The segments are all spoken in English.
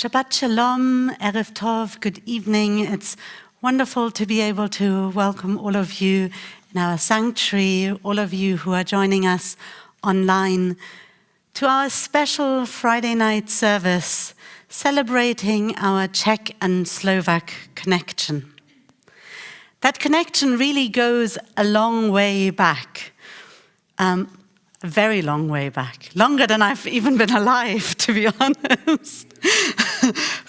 Shabbat Shalom, Erev Tov, good evening. It's wonderful to be able to welcome all of you in our sanctuary, all of you who are joining us online, to our special Friday night service celebrating our Czech and Slovak connection. That connection really goes a long way back. A very long way back, longer than I've even been alive, to be honest.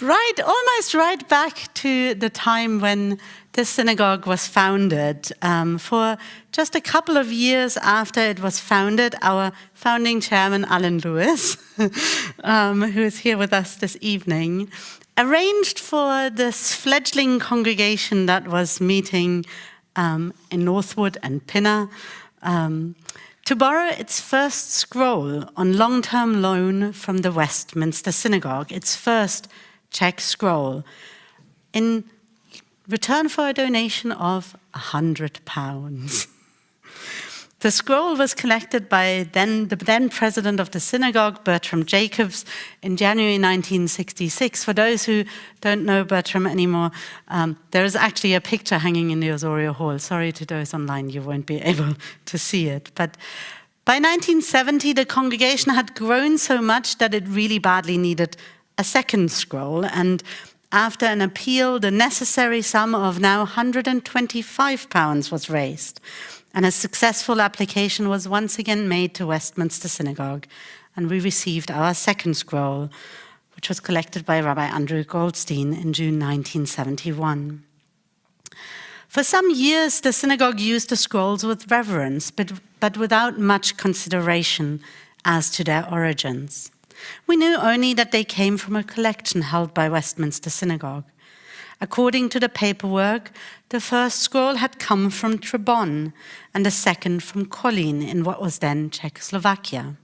Almost right back to the time when this synagogue was founded. For just a couple of years after it was founded, our founding chairman, Alan Lewis, who is here with us this evening, arranged for this fledgling congregation that was meeting in Northwood and Pinner to borrow its first scroll on long-term loan from the Westminster Synagogue, its first Czech scroll, in return for a donation of £100. The scroll was collected by the then president of the synagogue, Bertram Jacobs, in January 1966. For those who don't know Bertram anymore, there is actually a picture hanging in the Osorio Hall. Sorry to those online, you won't be able to see it. But by 1970, the congregation had grown so much that it really badly needed a second scroll. And after an appeal, the necessary sum of now £125 was raised. And a successful application was once again made to Westminster Synagogue, and we received our second scroll, which was collected by Rabbi Andrew Goldstein in June 1971. For some years, the synagogue used the scrolls with reverence, but without much consideration as to their origins. We knew only that they came from a collection held by Westminster Synagogue. According to the paperwork, the first scroll had come from Trebon and the second from Colin in what was then Czechoslovakia.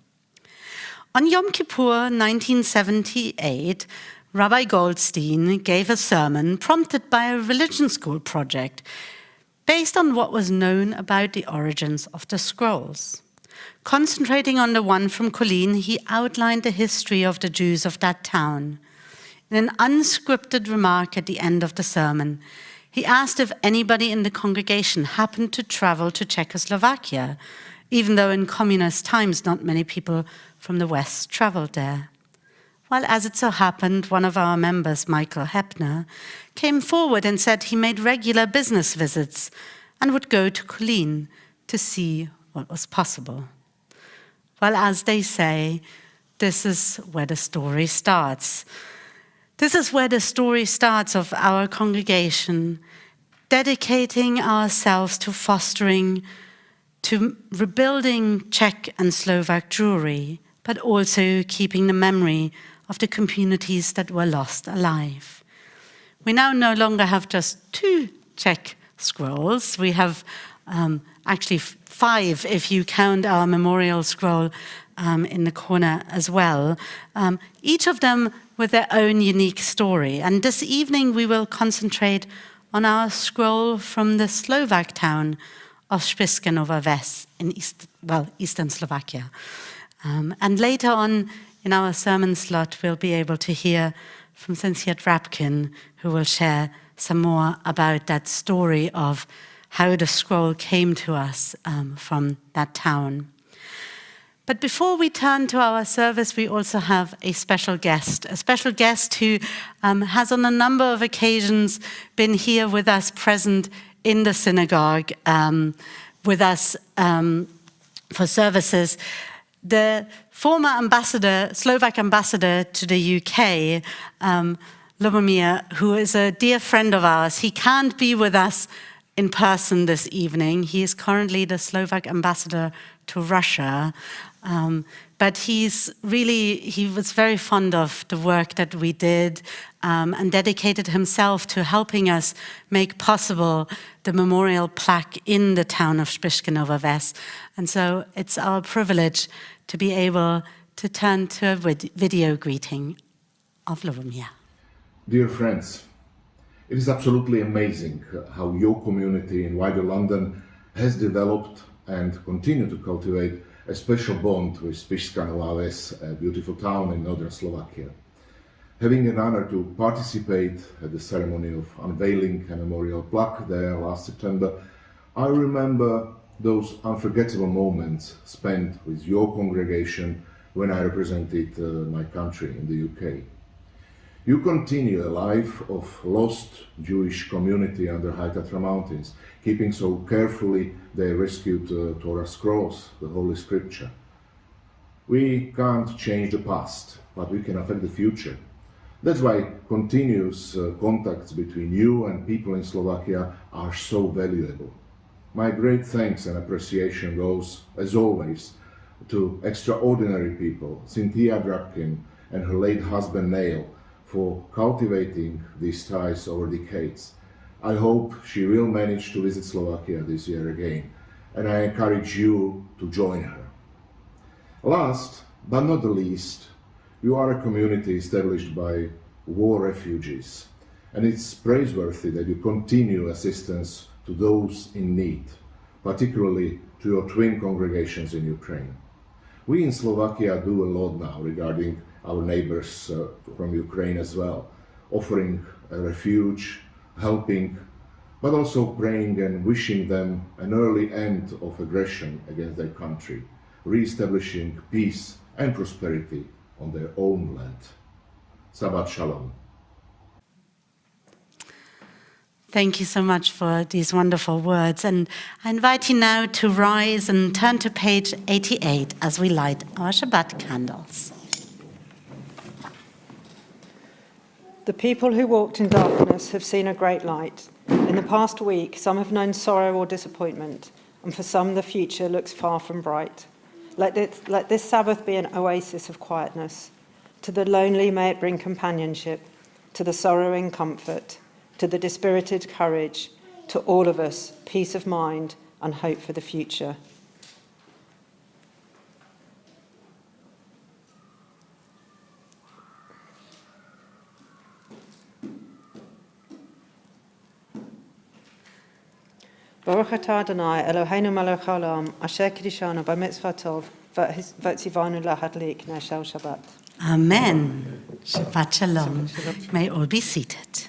On Yom Kippur 1978, Rabbi Goldstein gave a sermon prompted by a religion school project based on what was known about the origins of the scrolls. Concentrating on the one from Colin, he outlined the history of the Jews of that town. In an unscripted remark at the end of the sermon, he asked if anybody in the congregation happened to travel to Czechoslovakia, even though in communist times not many people from the West traveled there. Well, as it so happened, one of our members, Michael Heppner, came forward and said he made regular business visits and would go to Colin to see what was possible. Well, as they say, this is where the story starts. This is where the story starts of our congregation, dedicating ourselves to fostering, to rebuilding Czech and Slovak Jewry, but also keeping the memory of the communities that were lost alive. We now no longer have just 2 Czech scrolls. We have actually 5 if you count our memorial scroll in the corner as well. Each of them with their own unique story. And this evening we will concentrate on our scroll from the Slovak town of Spišská Nová Ves in eastern Slovakia. And later on in our sermon slot, we'll be able to hear from Sincere Rapkin, who will share some more about that story of how the scroll came to us from that town. But before we turn to our service, we also have a special guest who has on a number of occasions been here with us, present in the synagogue, with us for services. The former ambassador, Slovak ambassador to the UK, Lubomir, who is a dear friend of ours, he can't be with us in person this evening. He is currently the Slovak ambassador to Russia. But he was very fond of the work that we did and dedicated himself to helping us make possible the memorial plaque in the town of Spišská Nová Ves. And so it's our privilege to be able to turn to a video greeting of Lubomir. Dear friends, it is absolutely amazing how your community in wider London has developed and continue to cultivate a special bond with Spišská Nová Ves, a beautiful town in northern Slovakia. Having an honor to participate at the ceremony of unveiling a memorial plaque there last September, I remember those unforgettable moments spent with your congregation when I represented my country in the UK. You continue a life of lost Jewish community under High Tatra Mountains, keeping so carefully their rescued Torah scrolls, the Holy Scripture. We can't change the past, but we can affect the future. That's why continuous contacts between you and people in Slovakia are so valuable. My great thanks and appreciation goes, as always, to extraordinary people, Cynthia Drakin and her late husband Neil, for cultivating these ties over decades. I hope she will manage to visit Slovakia this year again, and I encourage you to join her. Last, but not the least, you are a community established by war refugees, and it's praiseworthy that you continue assistance to those in need, particularly to your twin congregations in Ukraine. We in Slovakia do a lot now regarding our neighbors from Ukraine as well, offering a refuge, helping, but also praying and wishing them an early end of aggression against their country, re-establishing peace and prosperity on their own land. Shabbat Shalom. Thank you so much for these wonderful words. And I invite you now to rise and turn to page 88 as we light our Shabbat candles. The people who walked in darkness have seen a great light. In the past week, some have known sorrow or disappointment, and for some the future looks far from bright. Let this Sabbath be an oasis of quietness. To the lonely may it bring companionship, to the sorrowing comfort, to the dispirited courage, to all of us peace of mind and hope for the future. Baruch atah Adonai Eloheinu melech haolam asher kiddushanu b'mitzvah tov v'tzivanu lahadlik ner shel Shabbat. Amen. Shabbat Shalom. May all be seated.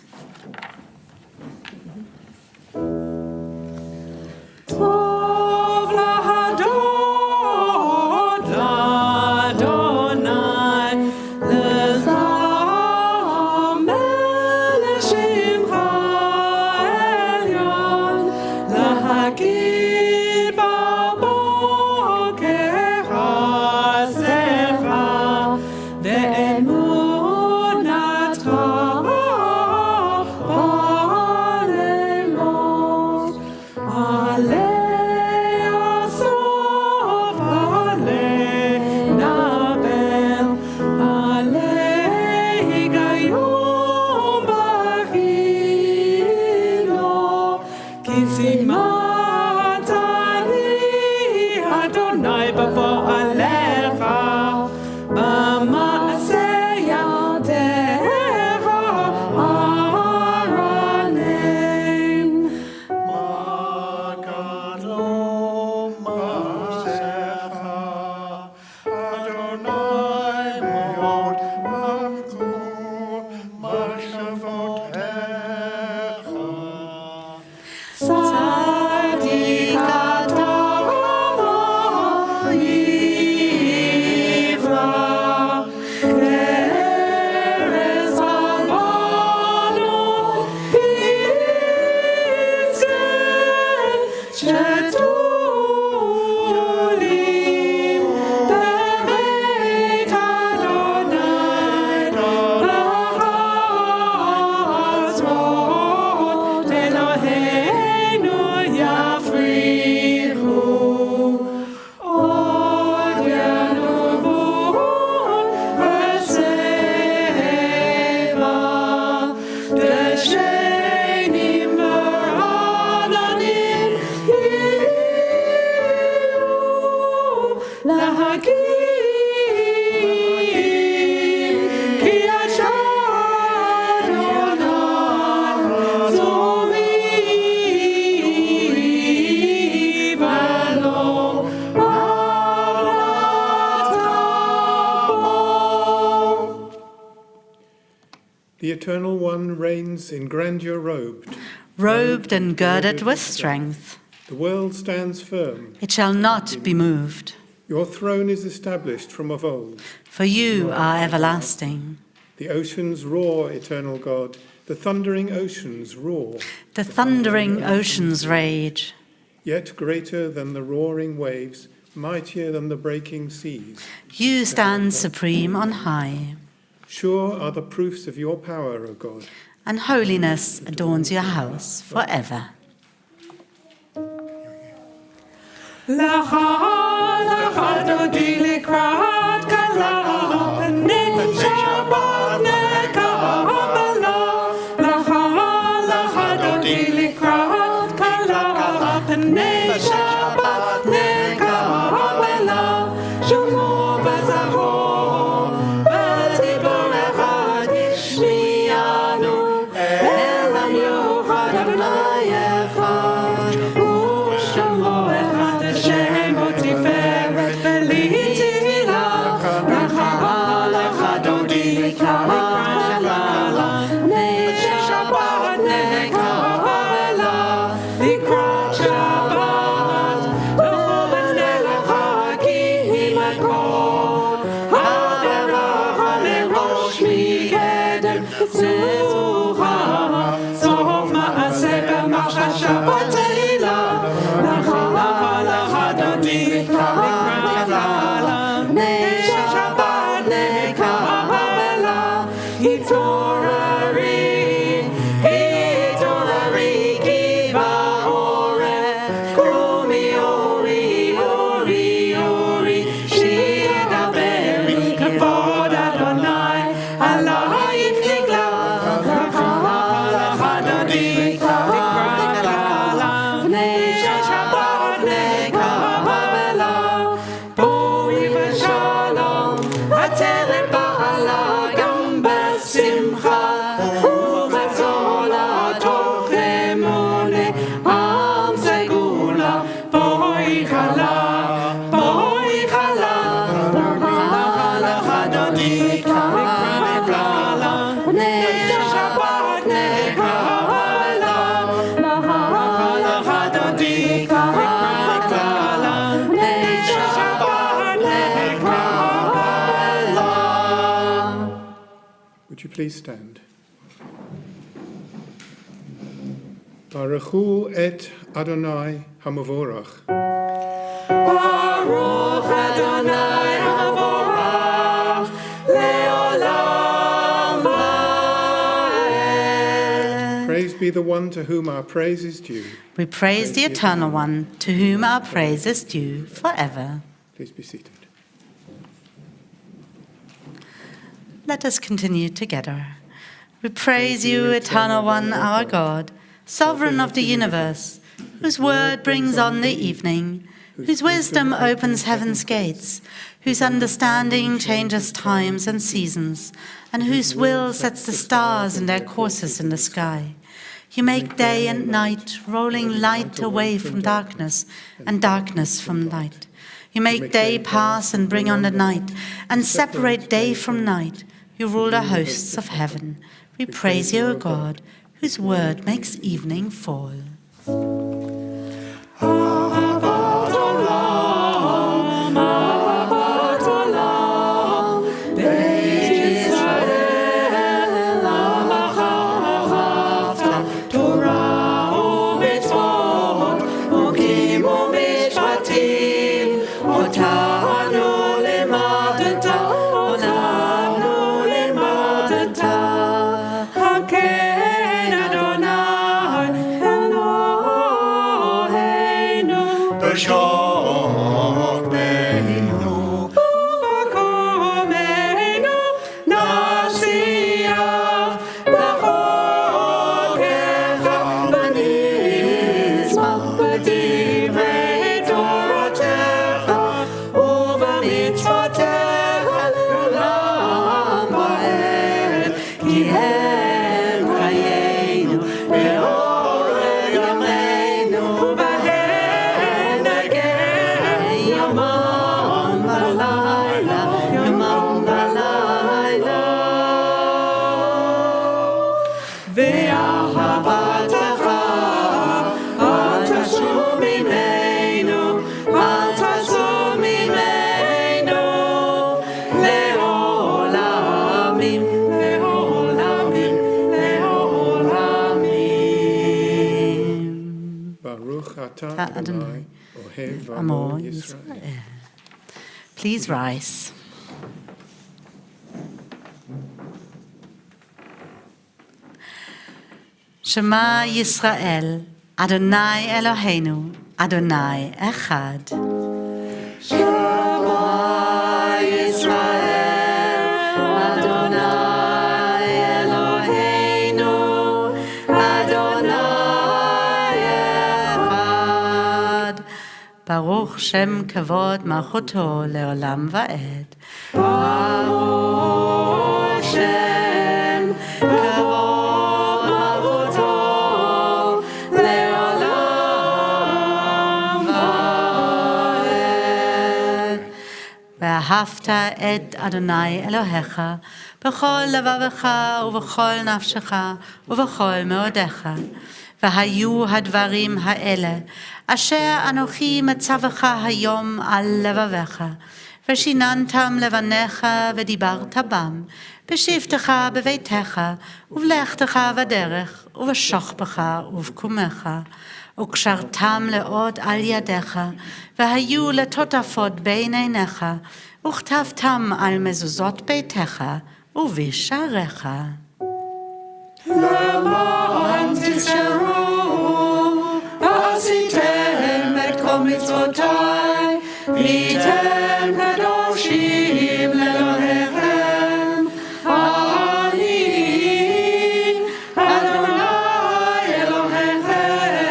The Eternal One reigns in grandeur robed and girded with strength. The world stands firm. It shall not be moved. Your throne is established from of old. For you are everlasting. The oceans roar, eternal God. The thundering oceans roar. The thundering oceans rage. Yet greater than the roaring waves, mightier than the breaking seas. You stand supreme on high. Sure are the proofs of your power, O God. And holiness adorns your house forever. Would you please stand? Baruchu et Adonai Hamavorach. Baruch Adonai Hamavorach Leolam Vaed. Praise be the one to whom our praise is due. We praise the Eternal One, to whom our praise is due forever. Please be seated. Let us continue together. We praise you, Eternal One, our God, Sovereign of the universe, whose word brings on the evening, whose wisdom opens heaven's gates, whose understanding changes times and seasons, and whose will sets the stars in their courses in the sky. You make day and night, rolling light away from darkness, and darkness from light. You make day pass and bring on the night, and separate day from night. You rule the hosts of heaven. We praise you, O God, whose word makes evening fall. ata Adonai, ohev Amo amo Yisrael. Please rise. Shema Yisrael, Adonai Eloheinu, Adonai Echad. Shema Yisrael, Adonai Eloheinu, Adonai Echad. Baruch Shem Kavod Malchuto Leolam Va'ed. Baruch Shem Kavod Malchuto Leolam Va'ed. ואהבת את אדוני אלוהיך בכל לבבך ובכל נפשך ובכל מאודיך. והיו הדברים האלה אשר אנוכי מצווך היום על לבביך, ושיננתם לבניך ודיברת בם, בשבתך בביתך ובלכתך בדרך ובשוכבך ובקומך. וקשרתם לעוד על ידיך, והיו לטוטפות בין עיניך, וכתבתם על מזוזות ביתך ובשעריך. למען תזכרו, עשיתם את כל מצוותיי, והייתם קדושים לאלוהיכם. אני, אדוני אלוהיכם,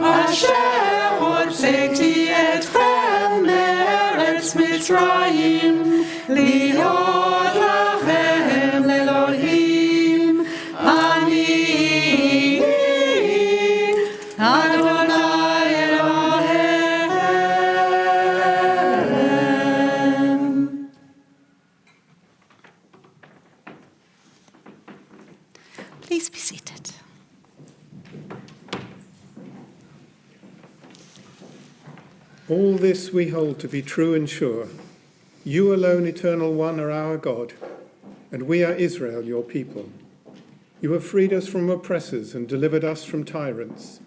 אשר הוצאתי אתכם מארץ מצרים, להיות לכם לאלוהים. אני, אדוני אלוהיכם. Please be seated. All this we hold to be true and sure. You alone, Eternal One, are our God, and we are Israel, your people. You have freed us from oppressors and delivered us from tyrants.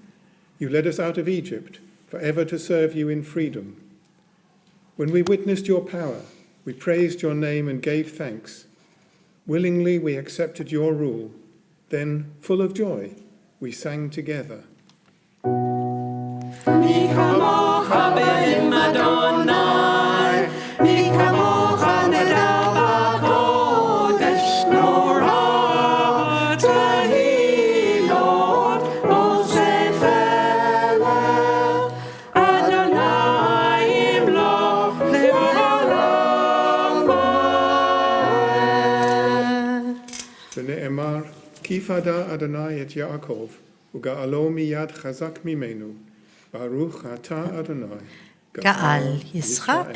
You led us out of Egypt, forever to serve you in freedom. When we witnessed your power, we praised your name and gave thanks. Willingly we accepted your rule. Then, full of joy, we sang together. מי כמוך בן אדוני, מי כמוך נדע בקודש נורא, תהילות אוסף אלך, אדוני ימלוך לעולם ועד. ונאמר, כי פדה אדוני את יעקב, וגאלו מיד חזק ממנו. ברוך אתה אדוני, גאל ישראל.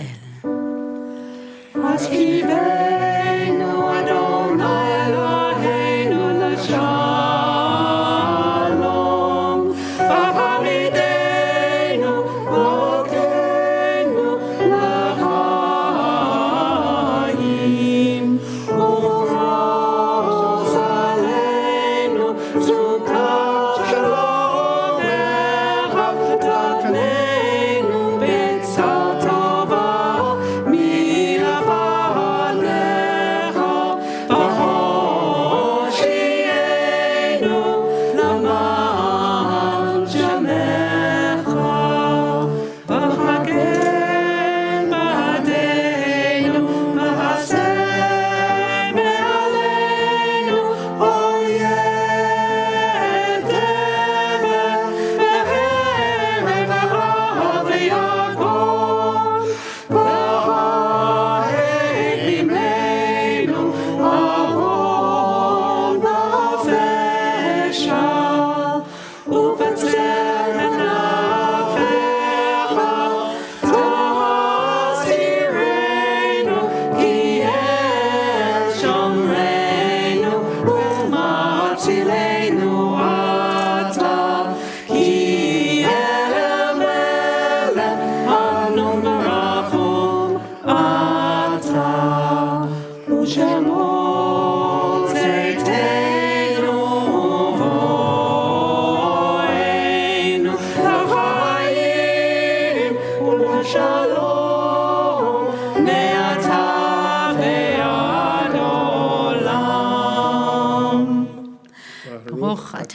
השיבנו אדוני אלוהינו לשלום, והעמידנו בוקרנו לחיים, ופרוס עלינו סוכת שלום תקננו בצע טובה מלבדך.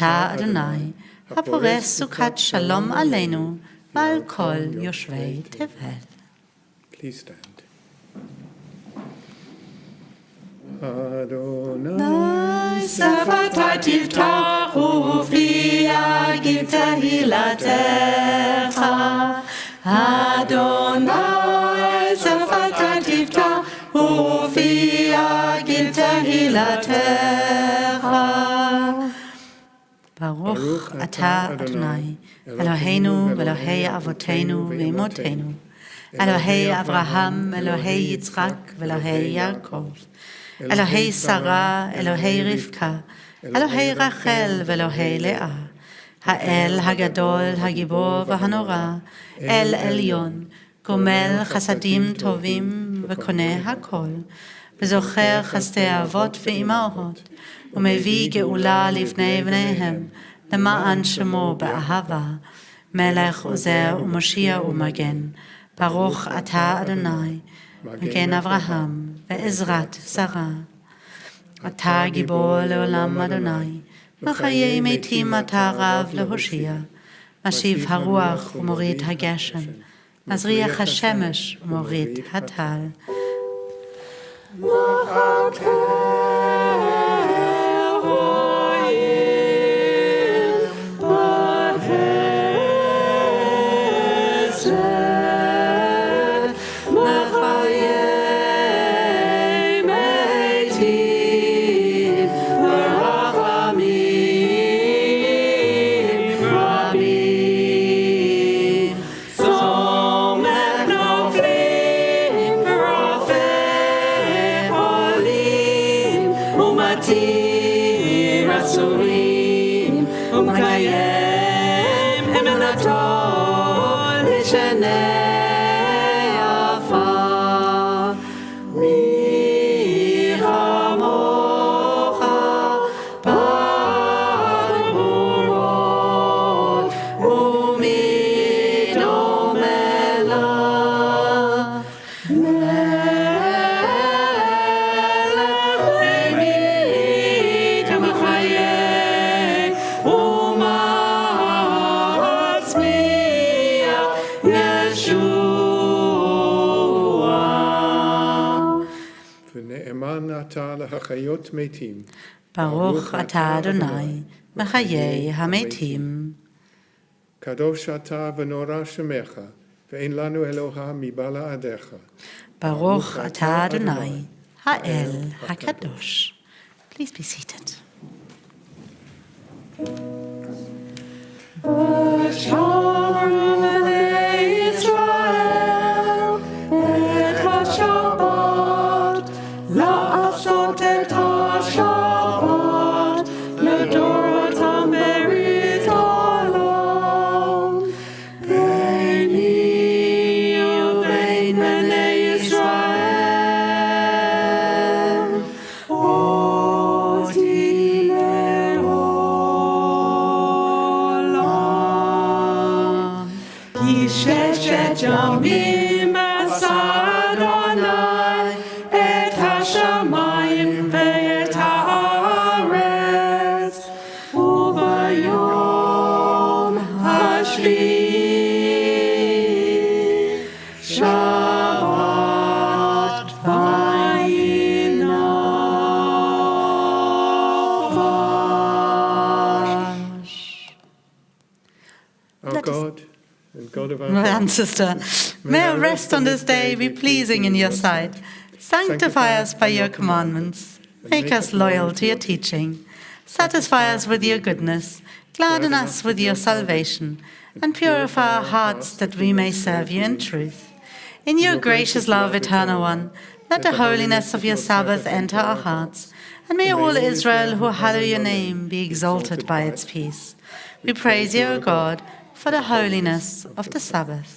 ata Adonai, hapores sukat shalom aleinu, val kol yoshvei tevel. Please stand. Adonai, Safatativ tahu via gita hilatecha. Adonai, Safatativ tahu via gita hilatecha. Baruch atah Adonai, Eloheinu v'Elohei avotenu v'imotenu, Elohei Avraham, Elohei Yitzchak v'Elohei Yaakov, Elohei Sarah, Elohei Rivka, Elohei Rachel v'Elohei Leah, Ha'el Hagadol, Hagibor v'Hanora, El Elyon, Gomel Chasadim Tovim v'Koneh Hakol, וזוכר חסדי אבות ואימהות, ומביא גאולה לפני בניהם, למען שמו באהבה, מלך עוזר ומושיע ומגן, ברוך אתה אדוני, מגן אברהם ועזרת שרה. אתה גיבור לעולם אדוני, בחיי מתים אתה רב להושיע, משיב הרוח ומוריד הגשם, מזריח השמש ומוריד הטל. ברוך אתה אדוני, מחיי המתים. קדוש אתה ונורא שמך, ואין לנו אלוה מבלעדיך. ברוך אתה אדוני, האל הקדוש. Please be seated. לעשות את השבת לדורות המריד עולם ביני ובין בני ישראל אותי לעולם כי ששת ימים עשה אדוני את השמיים ואת הארץ וביום השביעי שבת וינפש. Our God and God of our Brother and fathers, sister, may our rest on this day be pleasing in your sight. Sanctify us by your commandments. Make us loyal to your teaching. Satisfy us with your goodness. Gladden us with your salvation. And purify our hearts that we may serve you in truth. In your gracious love, Eternal One, let the holiness of your Sabbath enter our hearts. And may all Israel who hallow your name be exalted by its peace. We praise you, O God, for the holiness of the Sabbath.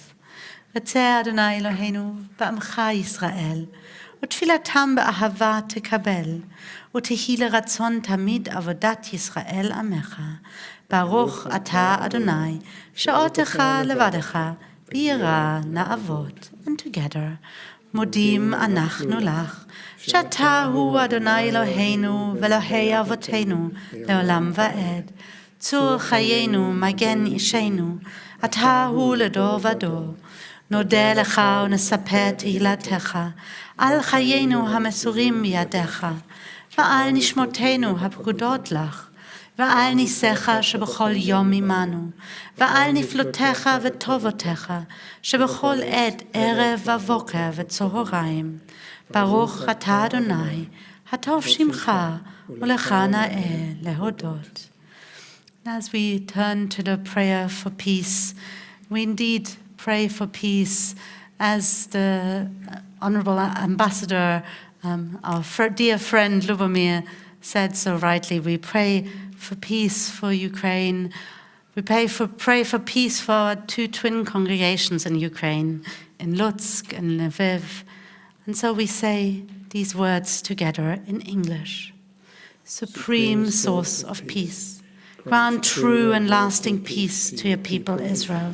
Retzeh Adonai Eloheinu ba'amcha Yisrael. ותפילתם באהבה תקבל, ותהי לרצון תמיד עבודת ישראל עמך. ברוך אתה אדוני, שעותך לבדך, ביראה נעבוד. And together, מודים אנחנו לך, שאתה הוא אדוני אלוהינו ואלוהי אבותינו, לעולם ועד. צור חיינו, מגן אישנו, אתה הוא לדור ודור. נודה לך ונספר תהילתך, על חיינו המסורים בידיך, ועל נשמותינו הפקודות לך, ועל ניסיך שבכל יום עמנו, ועל נפלותיך וטובותיך, שבכל עת ערב ובוקר וצהריים. ברוך אתה אדוני, הטוב שמך, ולך נאה להודות. As we turn to the prayer for peace, we indeed pray for peace as the Honourable Ambassador, our dear friend Lubomir said so rightly. We pray for peace for Ukraine. We pray for peace for our two twin congregations in Ukraine, in Lutsk and Lviv. And so we say these words together in English. Supreme source of peace, grant true and lasting peace to your people Israel.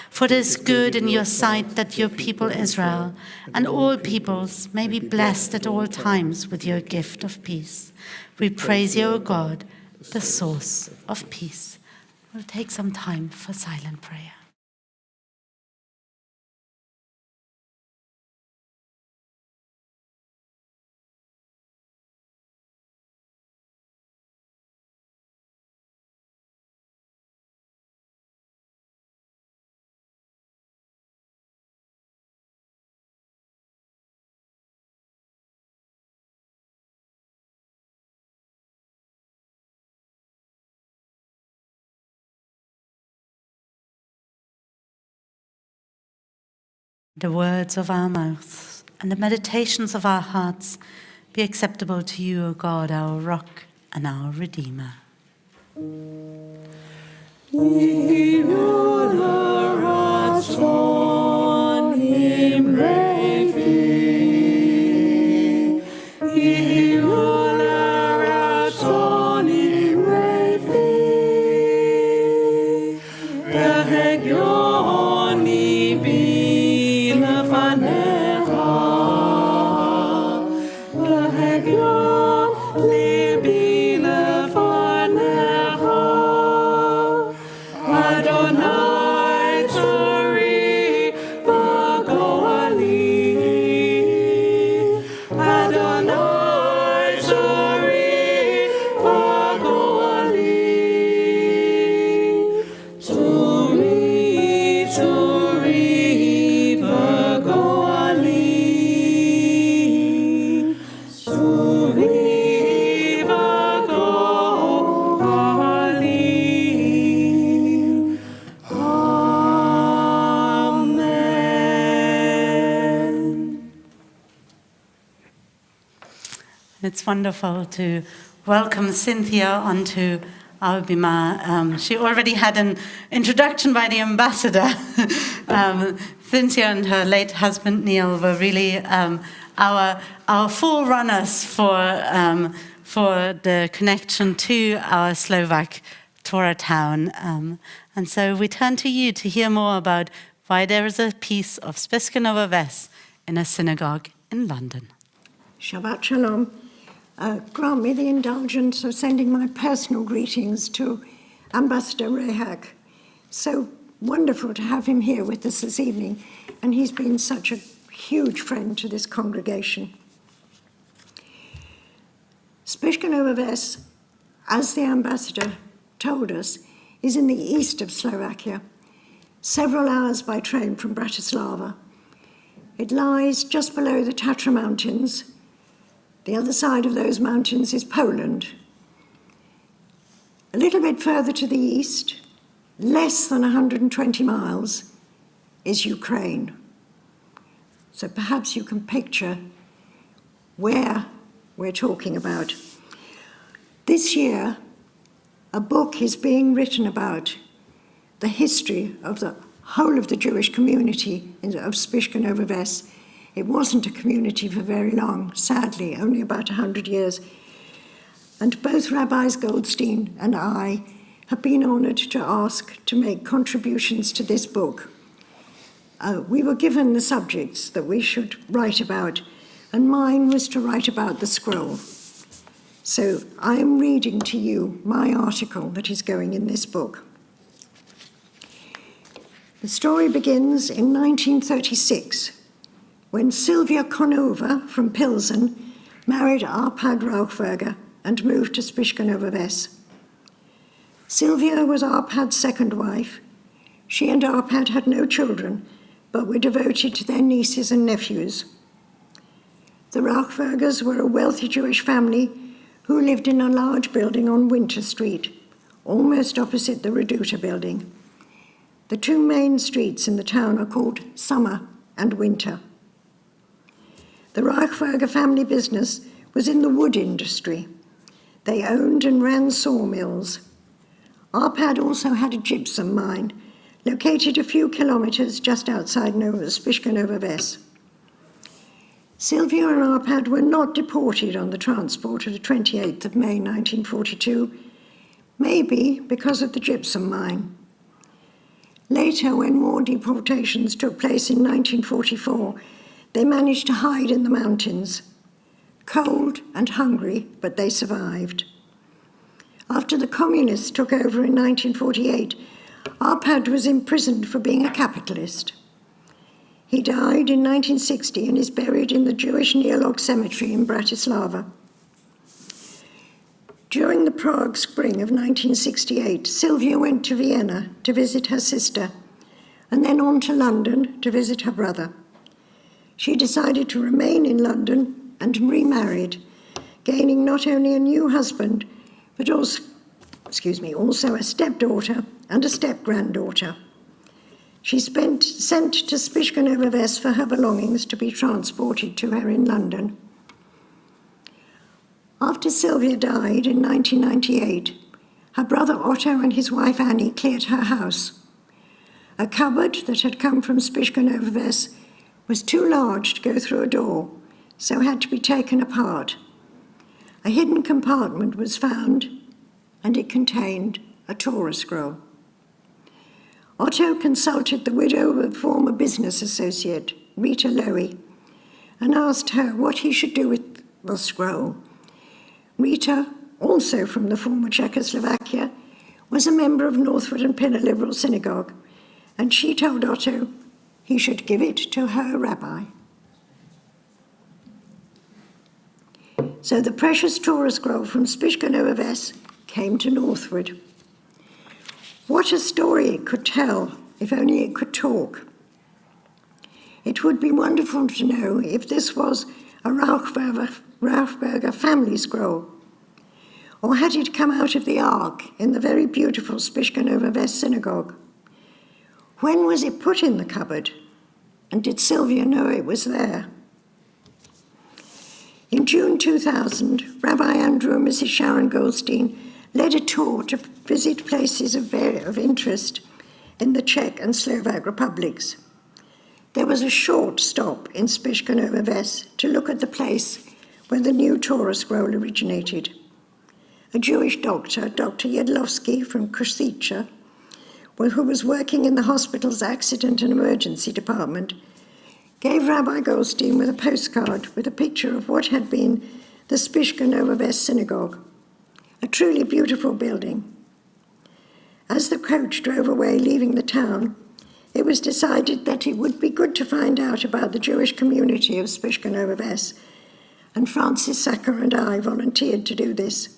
For it is good in your sight that your people Israel and all peoples may be blessed at all times with your gift of peace. We praise you, O God, the source of peace. We'll take some time for silent prayer. The words of our mouths and the meditations of our hearts be acceptable to you, O God, our rock and our Redeemer. It's wonderful to welcome Cynthia onto our Bima. She already had an introduction by the ambassador. Cynthia and her late husband Neil were really our forerunners for the connection to our Slovak Torah town. And so we turn to you to hear more about why there is a piece of Spišské Nové Ves in a synagogue in London. Shabbat Shalom. Grant me the indulgence of sending my personal greetings to Ambassador Rehak. So wonderful to have him here with us this evening, and he's been such a huge friend to this congregation. Spišské Nové Ves, as the ambassador told us, is in the east of Slovakia, several hours by train from Bratislava. It lies just below the Tatra Mountains. The other side of those mountains is Poland. A little bit further to the east, less than 120 miles, is Ukraine. So perhaps you can picture where we're talking about. This year, a book is being written about the history of the whole of the Jewish community of Spišské Nové Ves. It wasn't a community for very long, sadly, only about 100 years. And both Rabbis Goldstein and I have been honored to ask to make contributions to this book. We were given the subjects that we should write about, and mine was to write about the scroll. So I am reading to you my article that is going in this book. The story begins in 1936, when Sylvia Konova from Pilsen married Arpad Rauchberger and moved to Spiškanovo-Ves. Sylvia was Arpad's second wife. She and Arpad had no children, but were devoted to their nieces and nephews. The Rauchbergers were a wealthy Jewish family who lived in a large building on Winter Street, almost opposite the Reduta building. The two main streets in the town are called Summer and Winter. The Rauchberger family business was in the wood industry. They owned and ran sawmills. Arpad also had a gypsum mine, located a few kilometers just outside Spiškanovo-Ves. Sylvia and Arpad were not deported on the transport of the 28th of May 1942, maybe because of the gypsum mine. Later, when more deportations took place in 1944, they managed to hide in the mountains. Cold and hungry, but they survived. After the communists took over in 1948, Arpad was imprisoned for being a capitalist. He died in 1960 and is buried in the Jewish Neolog Cemetery in Bratislava. During the Prague Spring of 1968, Sylvia went to Vienna to visit her sister, and then on to London to visit her brother. She decided to remain in London and remarried, gaining not only a new husband, but also a stepdaughter and a step-granddaughter. She sent to Spiškanovo-Ves for her belongings to be transported to her in London. After Sylvia died in 1998, her brother Otto and his wife Annie cleared her house. A cupboard that had come from Spiškanovo-Ves was too large to go through a door, so had to be taken apart. A hidden compartment was found, and it contained a Torah scroll. Otto consulted the widow of a former business associate, Rita Lowy, and asked her what he should do with the scroll. Rita, also from the former Czechoslovakia, was a member of Northwood and Pinner Liberal Synagogue, and she told Otto he should give it to her rabbi. So the precious Torah scroll from Spiškanovo-Ves came to Northwood. What a story it could tell, if only it could talk. It would be wonderful to know if this was a Rauchberger family scroll, or had it come out of the Ark in the very beautiful Spiškanovo-Ves synagogue? When was it put in the cupboard, and did Sylvia know it was there? In June 2000, Rabbi Andrew and Mrs. Sharon Goldstein led a tour to visit places of interest in the Czech and Slovak republics. There was a short stop in Spiškanovo-Ves to look at the place where the new Torah scroll originated. A Jewish doctor, Dr. Jedlowski from Kosice, who was working in the hospital's accident and emergency department, gave Rabbi Goldstein with a postcard with a picture of what had been the Spiškanovo-Ves synagogue, a truly beautiful building. As the coach drove away, leaving the town, it was decided that it would be good to find out about the Jewish community of Spiškanovo-Ves, and Francis Sacker and I volunteered to do this.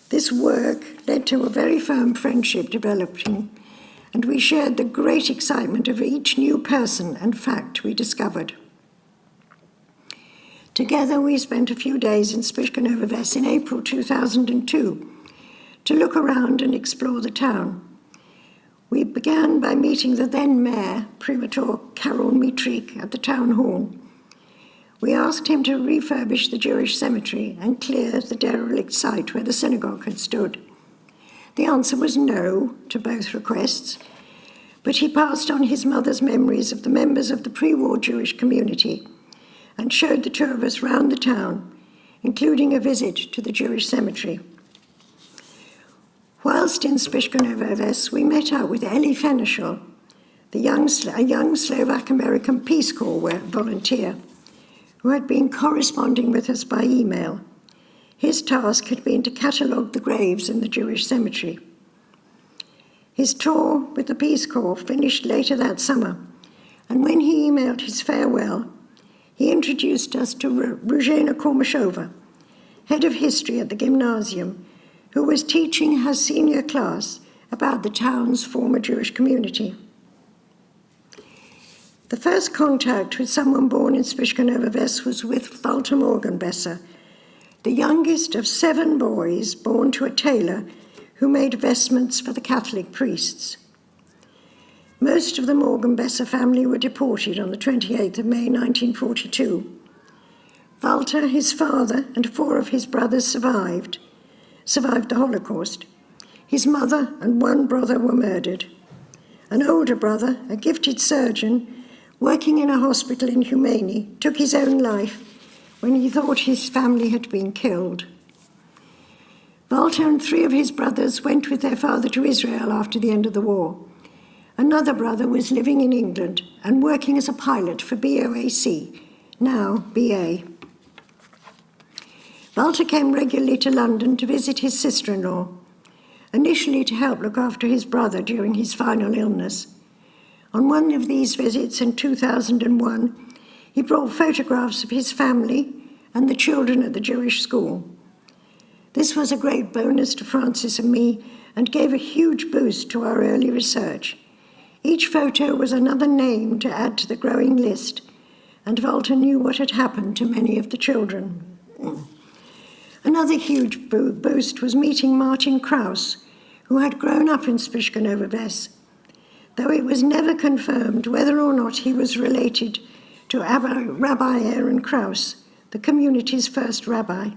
This work led to a very firm friendship developing, and we shared the great excitement of each new person and fact we discovered. Together, we spent a few days in Spiškanovo-Ves in April 2002 to look around and explore the town. We began by meeting the then mayor, Primator Karol Mitrik, at the town hall. We asked him to refurbish the Jewish cemetery and clear the derelict site where the synagogue had stood. The answer was no to both requests, but he passed on his mother's memories of the members of the pre-war Jewish community and showed the two of us round the town, including a visit to the Jewish cemetery. Whilst in Spiškanovo-Ves, we met up with Eli Fenichel, a young Slovak-American Peace Corps volunteer, who had been corresponding with us by email. His task had been to catalogue the graves in the Jewish cemetery. His tour with the Peace Corps finished later that summer, and when he emailed his farewell, he introduced us to Ruzhena Kormashova, head of history at the gymnasium, who was teaching her senior class about the town's former Jewish community. The first contact with someone born in Spiška Ves was with Walter Morgenbesser, the youngest of 7 boys born to a tailor who made vestments for the Catholic priests. Most of the Morgenbesser family were deported on the 28th of May 1942. Walter, his father, and 4 of his brothers survived the Holocaust. His mother and 1 brother were murdered. An older brother, a gifted surgeon, working in a hospital in Humani, took his own life when he thought his family had been killed. Walter and 3 of his brothers went with their father to Israel after the end of the war. Another brother was living in England and working as a pilot for BOAC, now BA. Walter came regularly to London to visit his sister-in-law, initially to help look after his brother during his final illness. On one of these visits in 2001, he brought photographs of his family and the children at the Jewish school. This was a great bonus to Francis and me and gave a huge boost to our early research. Each photo was another name to add to the growing list, and Walter knew what had happened to many of the children. Another huge boost was meeting Martin Kraus, who had grown up in Spiška Ves, though it was never confirmed whether or not he was related to Rabbi Aaron Kraus, the community's first rabbi.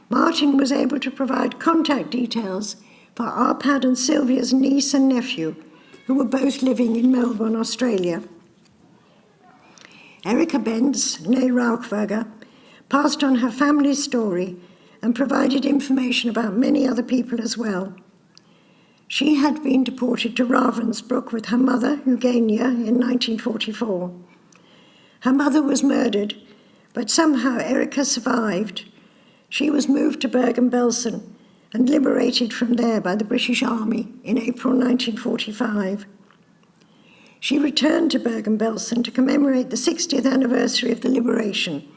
Martin was able to provide contact details for Arpad and Sylvia's niece and nephew, who were both living in Melbourne, Australia. Erika Benz, née Rauchberger, passed on her family's story and provided information about many other people as well. She had been deported to Ravensbrück with her mother, Eugenia, in 1944. Her mother was murdered, but somehow Erika survived. She was moved to Bergen-Belsen and liberated from there by the British Army in April 1945. She returned to Bergen-Belsen to commemorate the 60th anniversary of the liberation,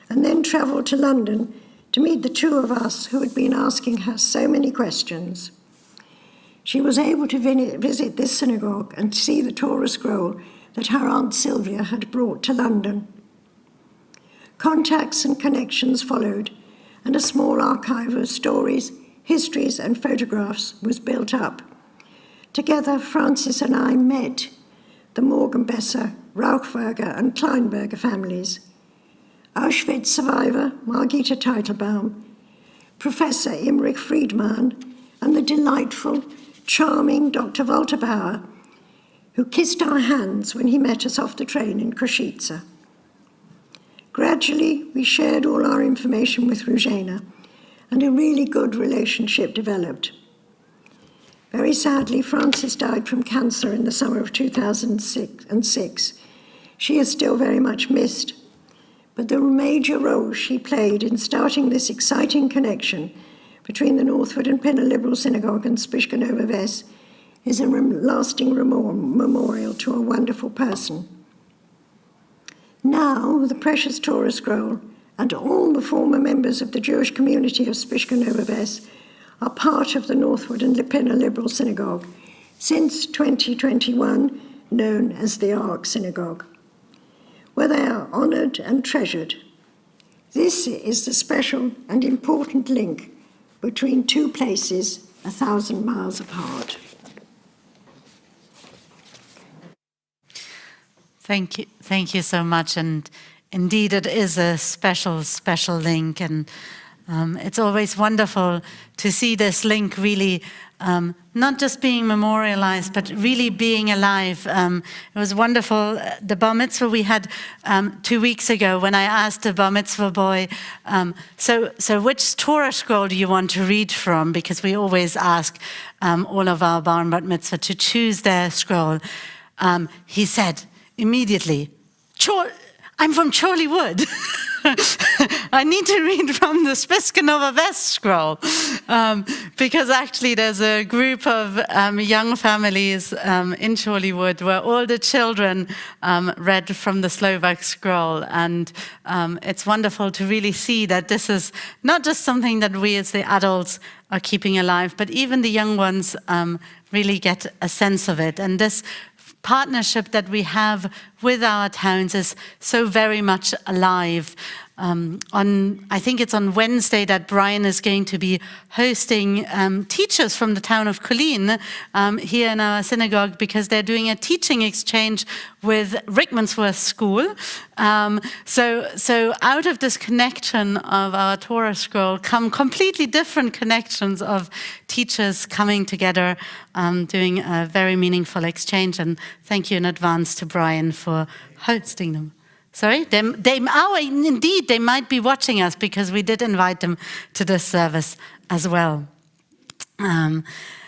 and then travelled to London to meet the 2 of us who had been asking her so many questions. She was able to visit this synagogue and see the Torah scroll that her Aunt Sylvia had brought to London. Contacts and connections followed, and a small archive of stories, histories, and photographs was built up. Together, Francis and I met the Morgenbesser, Rauchberger, and Kleinberger families, Auschwitz survivor Margita Teitelbaum, Professor Imrich Friedman, and the delightful, charming Dr. Walter Bauer, who kissed our hands when he met us off the train in Košice. Gradually, we shared all our information with Ruzhena, and a really good relationship developed. Very sadly, Frances died from cancer in the summer of 2006. She is still very much missed, but the major role she played in starting this exciting connection between the Northwood and Pinner Liberal Synagogue and Spiška Ves is a lasting memorial to a wonderful person. Now, the precious Torah scroll and all the former members of the Jewish community of Spiška Ves are part of the Northwood and Pinner Liberal Synagogue, since 2021 known as the Ark Synagogue, where they are honoured and treasured. This is the special and important link between 2 places 1,000 miles apart. Thank you so much. And indeed, it is a special link. And it's always wonderful to see this link really not just being memorialized, but really being alive. It was wonderful, the bar mitzvah we had 2 weeks ago, when I asked the bar mitzvah boy, so which Torah scroll do you want to read from? Because we always ask all of our bar and bat mitzvah to choose their scroll. He said immediately, I'm from Chorleywood. I need to read from the Spiskenova West scroll, because actually there's a group of young families in Chorleywood where all the children read from the Slovak scroll, and it's wonderful to really see that this is not just something that we as the adults are keeping alive, but even the young ones really get a sense of it. And this partnership that we have with our towns is so very much alive. I think it's on Wednesday that Brian is going to be hosting teachers from the town of Colin here in our synagogue, because they're doing a teaching exchange with Rickmansworth School. So out of this connection of our Torah scroll come completely different connections of teachers coming together, doing a very meaningful exchange. And thank you in advance to Brian for hosting them. Sorry, indeed, they might be watching us, because we did invite them to this service as well.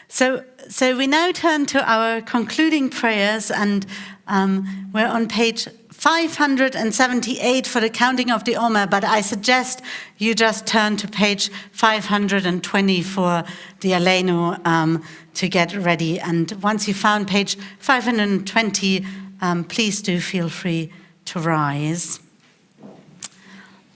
So we now turn to our concluding prayers, and we're on page 578 for the counting of the Omer, but I suggest you just turn to page 520 for the Aleinu to get ready. And once you found page 520, please do feel free to rise.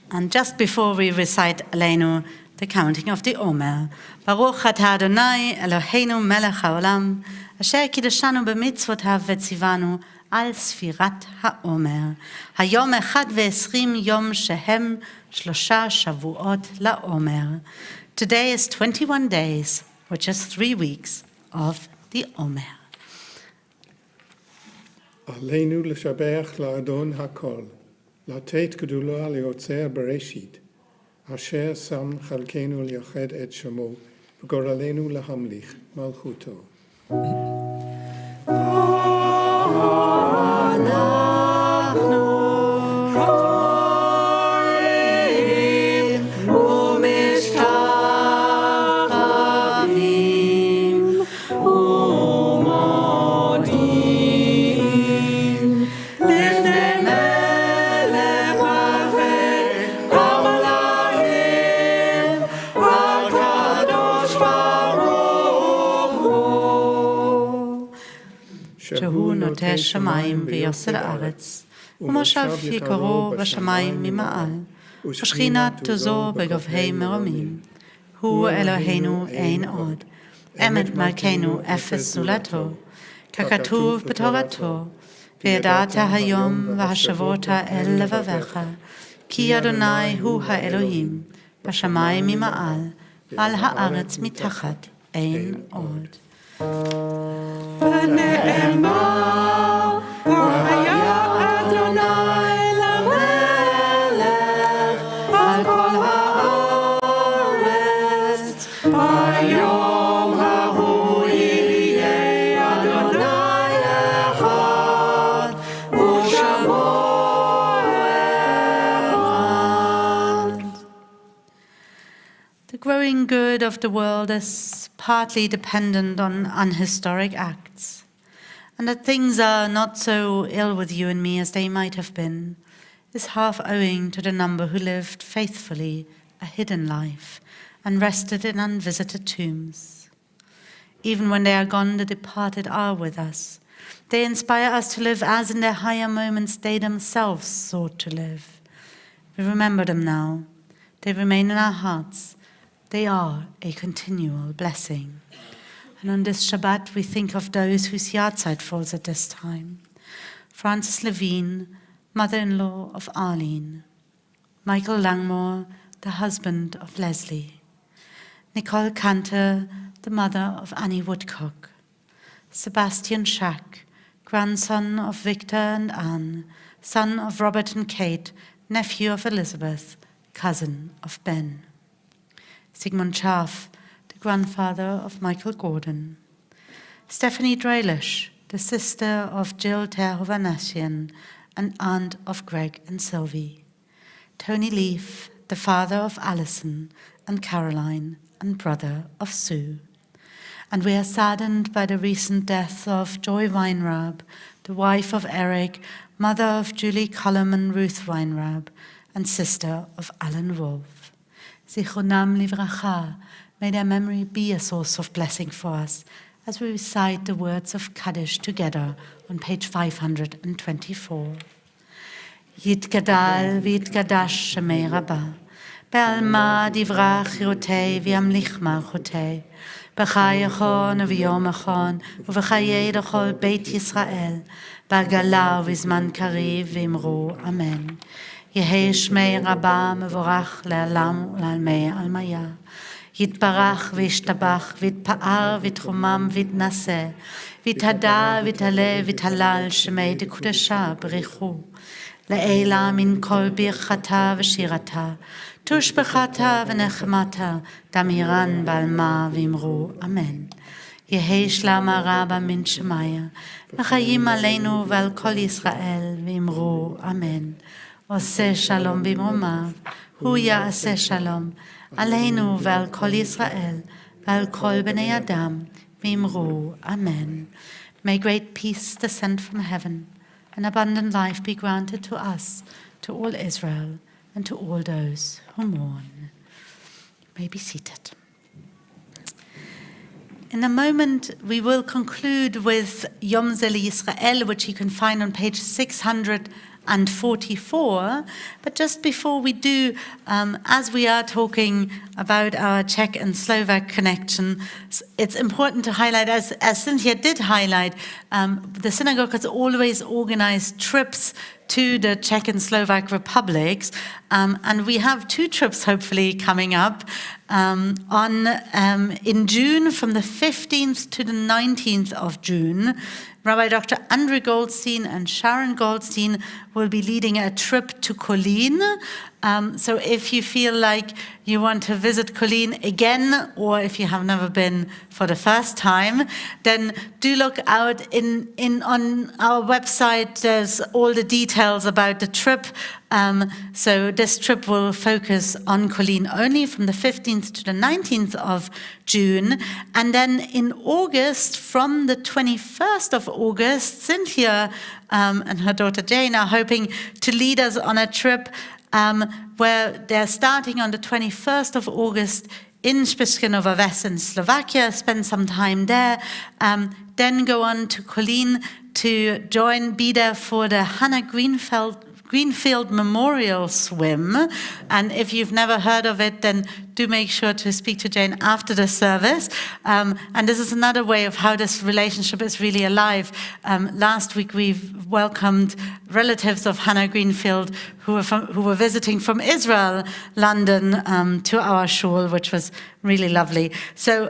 And just before we recite Aleinu, the counting of the Omer. Baruch atah Adonai Eloheinu melech haolam, asher kiddushanu b'mitzvotav v'tzivanu al sfirat ha'omer. Hayom 21 yom shehem 3 shavuot la'omer. Today is 21 days, which is 3 weeks of the Omer. עלינו לשבח לאדון הכל, לתת גדולה ליוצר בראשית, אשר שם חלקנו לייחד את שמו, וגורלנו להמליך מלכותו. שהוא נוטה שמיים ויוסר הארץ, ומושב יקרו בשמיים ממעל, ושכינת עוזו בגבהי מרומים. הוא אלוהינו אין עוד, אמת מלכנו אפס זולתו, ככתוב בתורתו, וידעת היום והשבות אל לבביך, כי אדוני הוא האלוהים, בשמיים ממעל, ועל הארץ מתחת אין עוד. ונאמר, והיה אדוני למלך על כל הארץ, ביום ההוא יהיה אדוני אחד, ושמו אחד. The growing good of the world is partly dependent on unhistoric acts, and that things are not so ill with you and me as they might have been is half owing to the number who lived faithfully a hidden life and rested in unvisited tombs. Even when they are gone, the departed are with us. They inspire us to live as in their higher moments they themselves sought to live. We remember them now. They remain in our hearts. They are a continual blessing. And on this Shabbat, we think of those whose yahrzeit falls at this time. Frances Levine, mother-in-law of Arlene. Michael Langmore, the husband of Leslie. Nicole Cantor, the mother of Annie Woodcock. Sebastian Schack, grandson of Victor and Anne, son of Robert and Kate, nephew of Elizabeth, cousin of Ben. Sigmund Scharf, the grandfather of Michael Gordon. Stephanie Dreilish, the sister of Jill Terhovanessian and aunt of Greg and Sylvie. Tony Leaf, the father of Alison and Caroline and brother of Sue. And we are saddened by the recent death of Joy Weinrab, the wife of Eric, mother of Julie Cullum and Ruth Weinrab, and sister of Alan Wolf. Zichronam livracha, may their memory be a source of blessing for us as we recite the words of Kaddish together on page 524. Yitgadal v'yitgadash shemei Rabbah, be'alma divrach yirotei v'yamlich malchotei, b'chayachon v'yomachon v'chayei d'chol Beit Yisrael, b'agala v'zman kariv v'imru Amen. Yehei shmei Rabbah mevorach le'alam u'lalmei almaya. Yitbarach v'yishtabach v'yitpa'ar v'yitchumam v'yitnaseh v'yithada v'yitale v'yithalal shemei dekudesha b'richu le'ela min kol birchata v'shirata tushbechata v'nechmata damiran b'alma v'imru Amen. Yehei shlama rabba min shemaya v'chayim aleinu v'al kol Yisrael v'imru Amen. Oseh shalom b'imromav hu ya'aseh shalom Aleinu v'al kol Yisrael, v'al kol b'nei Adam, v'imru, Amen. May great peace descend from heaven, and abundant life be granted to us, to all Israel, and to all those who mourn. You may be seated. In a moment, we will conclude with Yom Ze Yisrael, which you can find on page 644. But just before we do, as we are talking about our Czech and Slovak connection, it's important to highlight, as Cynthia did highlight, the synagogue has always organized trips to the Czech and Slovak republics, and we have 2 trips hopefully coming up in June, from the 15th to the 19th of June. Rabbi Dr. Andrew Goldstein and Sharon Goldstein will be leading a trip to Colin. So if you feel like you want to visit Colin again, or if you have never been for the first time, then do look out on our website. There's all the details about the trip. So this trip will focus on Colin only from the 15th to the 19th of June. And then in August, from the 21st of August, Cynthia and her daughter Jane are hoping to lead us on a trip where they're starting on the 21st of August in Spišské Nové Ves in Slovakia, spend some time there, then go on to Colin to be there for the Hannah Greenfield Memorial Swim. And if you've never heard of it, then do make sure to speak to Jane after the service. And this is another way of how this relationship is really alive. Last week we've welcomed relatives of Hannah Greenfield who were visiting from Israel, London, to our shul, which was really lovely. So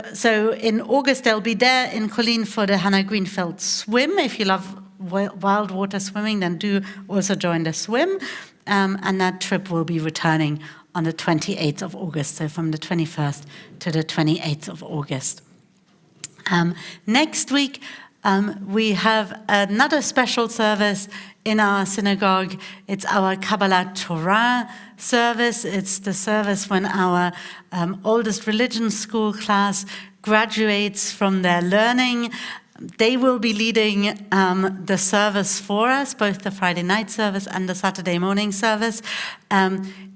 in August they'll be there in Colin for the Hannah Greenfield Swim. If you love wild water swimming, then do also join the swim. And that trip will be returning on the 28th of August, so from the 21st to the 28th of August. Next week, we have another special service in our synagogue. It's our Kabbalat Torah service. It's the service when our oldest religion school class graduates from their learning. They will be leading the service for us, both the Friday night service and the Saturday morning service.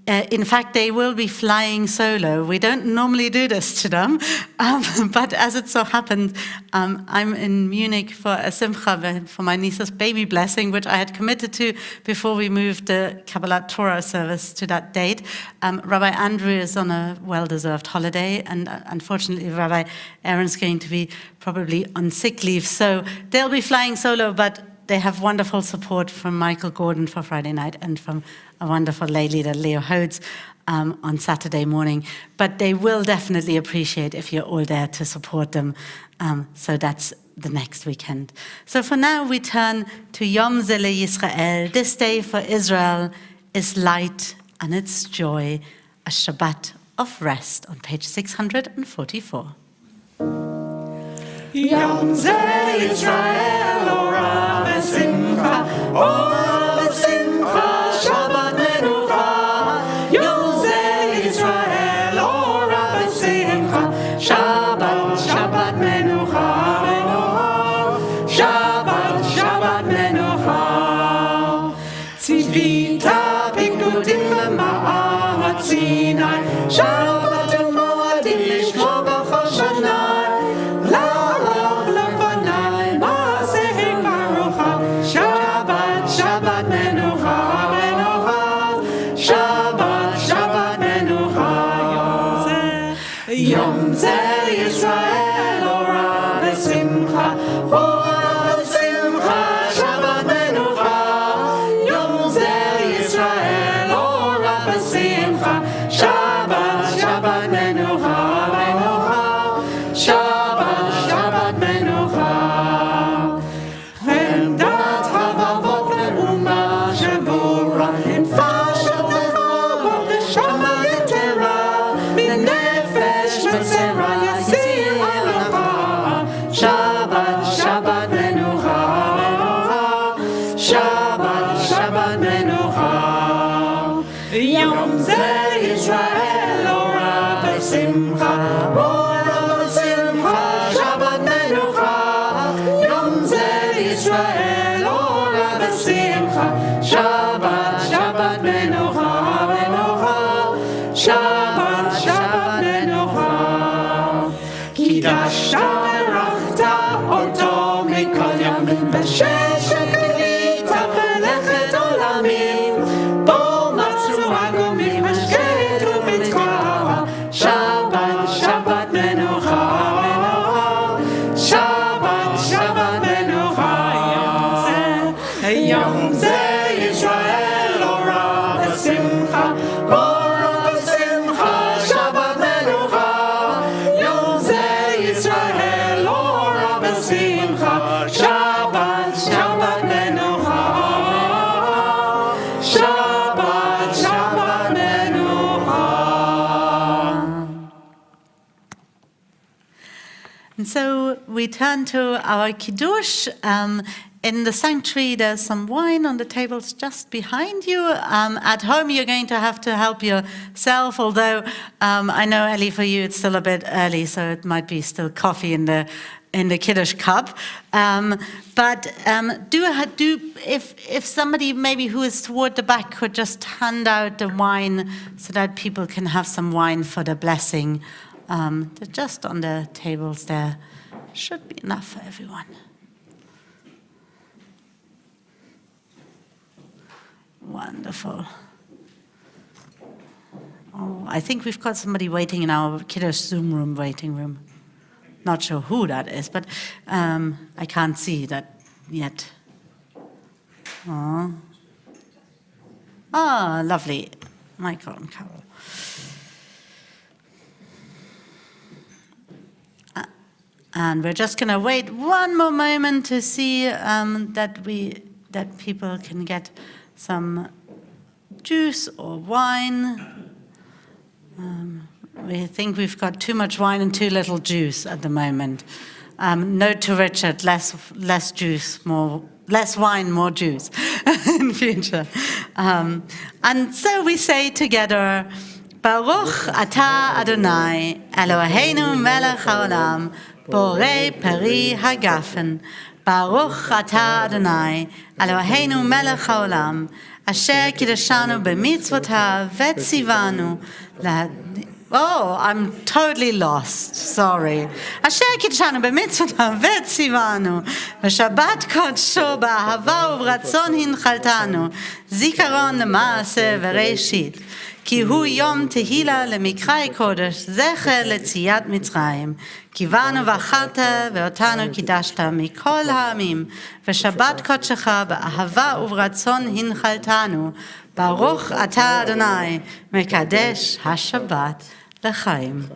In fact, they will be flying solo. We don't normally do this to them, but as it so happened, I'm in Munich for a simcha for my niece's baby blessing, which I had committed to before we moved the Kabbalat Torah service to that date. Rabbi Andrew is on a well-deserved holiday, and unfortunately, Rabbi Aaron's going to be probably on sick leave, so they'll be flying solo, but they have wonderful support from Michael Gordon for Friday night and from a wonderful lay leader, Leo Hodes, on Saturday morning. But they will definitely appreciate if you're all there to support them. So that's the next weekend. So for now, we turn to Yom Ze Yisrael. This day for Israel is light and its joy, a Shabbat of rest on page 644. Yom Ze Yisrael, Ora B'Simcha, Ora B'Simcha, Shabbat Menucha. Yom Ze Yisrael, Ora B'Simcha, Shabbat, Shabbat Menucha, Shabbat, Shabbat Menucha. Tzivita Pikudim Shabbat menucha, menucha. Shabbat, Shabbat menucha. Yom ze Yisrael ora v'simcha, ora v'simcha. Shabbat menucha. Yom ze Yisrael ora v'simcha. Shabbat, Shabbat menucha, menucha. Shabbat, Shabbat menucha. Hendat havavot le'uma shevura, in fashion le'chavot neshama yetera, min nefesh metzera yasir alecha. Shabbat, Shabbat menucha, menucha. Shabbat, Shabbat menucha. Yom ze Yisrael ora v'simcha, ora v'simcha. Shabbat menucha. Yom ze Yisrael ora v'simcha. Shabbat, Shabbat menucha, menucha. Shabbat, Shabbat menucha. Kidashta berachta oto mikol yamim b'sheshet gilita belechet olamim. Bo matzu agomim hashket u'mitzkava. Shabbat, Shabbat menucha, menucha. Shabbat, Shabbat menucha. Yom ze Yisrael ora v'simcha, ora v'simcha. Shabbat menucha. Yom ze Yisrael ora v'simcha. Shabbat, Shabbat menucha. Shabbat, Shabbat menucha. And so we turn to our Kiddush. In the sanctuary, there's some wine on the tables just behind you. At home, you're going to have to help yourself, although I know, Ellie, for you, it's still a bit early, so it might be still coffee in the Kiddush cup. But if somebody maybe who is toward the back could just hand out the wine so that people can have some wine for the blessing. They're just on the tables there. Should be enough for everyone. Wonderful. Oh, I think we've got somebody waiting in our Kiddush Zoom room, waiting room. Not sure who that is, but I can't see that yet. Oh, lovely. Michael and Carol. And we're just going to wait one more moment to see that people can get some juice or wine. We think we've got too much wine and too little juice at the moment. Note to Richard: less juice, less wine, more juice in future. And so we say together: Baruch Atah Adonai Eloheinu Melech Haolam Borei Peri Hagafen. Baruch Atah Adonai Eloheinu Melech Haolam Asher Kiddushanu b'mitzvotav v'tzivanu. Oh, I'm totally lost. Sorry. Asher Kiddushanu b'mitzvotav v'tzivanu. V'shabbat kodsho b'ahava u'v'ratzon hinchaltanu. Zikaron l'maaseh v'reishit. כי הוא יום תהילה למקראי קודש, זכר ליציאת מצרים. כי באנו ואכלת ואותנו קידשת מכל העמים, ושבת קודשך באהבה וברצון הנחלתנו. ברוך אתה אדוני, מקדש השבת לחיים.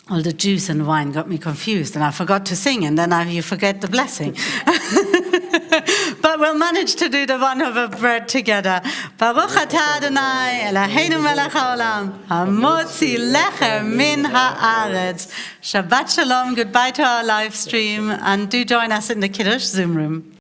All the juice and wine got me confused, and I forgot to sing, and then you forget the blessing. But we'll manage to do the one of a bread together. Baruch atah Adonai Eloheinu melech haolam hamotzi lechem min haaretz. Shabbat shalom. Goodbye to our live stream, and do join us in the Kiddush Zoom room.